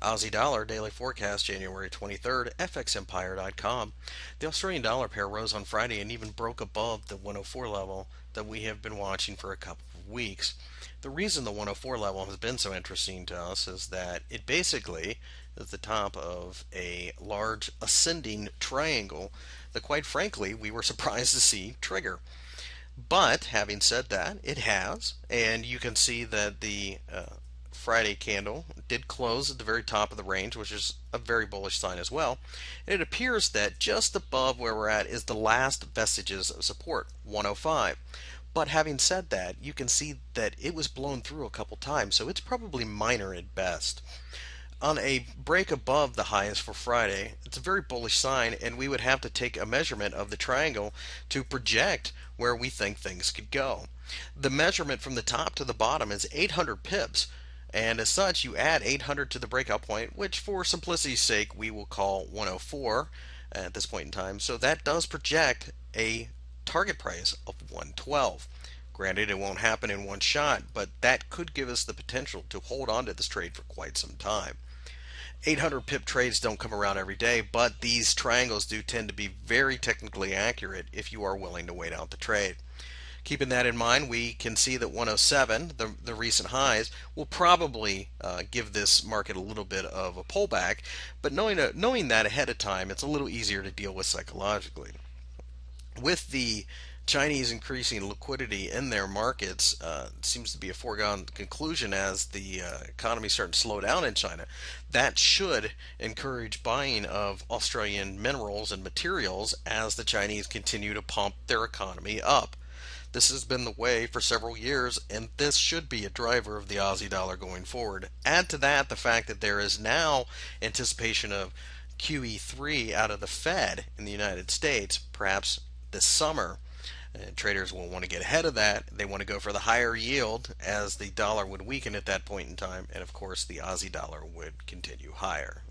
Aussie dollar daily forecast January 23rd, fxempire.com. The Australian dollar pair rose on Friday and even broke above the 104 level that we have been watching for a couple of weeks. The reason the 104 level has been so interesting to us is that it basically is the top of a large ascending triangle that, quite frankly, we were surprised to see trigger. But having said that, it has, and you can see that the Friday candle did close at the very top of the range, which is a very bullish sign as well. And it appears that just above where we're at is the last vestiges of support, 105. But having said that, you can see that it was blown through a couple times, so it's probably minor at best. On a break above the highs for Friday, it's a very bullish sign, and we would have to take a measurement of the triangle to project where we think things could go. The measurement from the top to the bottom is 800 pips, and as such, you add 800 to the breakout point, which for simplicity's sake we will call 104 at this point in time. So that does project a target price of 112. Granted, it won't happen in one shot, but that could give us the potential to hold on to this trade for quite some time. 800 pip trades don't come around every day, but these triangles do tend to be very technically accurate if you are willing to wait out the trade. Keeping that in mind, we can see that 107, the recent highs, will probably give this market a little bit of a pullback, but knowing that ahead of time, it's a little easier to deal with psychologically. With the Chinese increasing liquidity in their markets, seems to be a foregone conclusion as the economy is starting to slow down in China. That should encourage buying of Australian minerals and materials as the Chinese continue to pump their economy up. This has been the way for several years, and this should be a driver of the Aussie dollar going forward. Add to that the fact that there is now anticipation of QE3 out of the Fed in the United States, perhaps this summer. Traders will want to get ahead of that. They want to go for the higher yield as the dollar would weaken at that point in time, and of course the Aussie dollar would continue higher.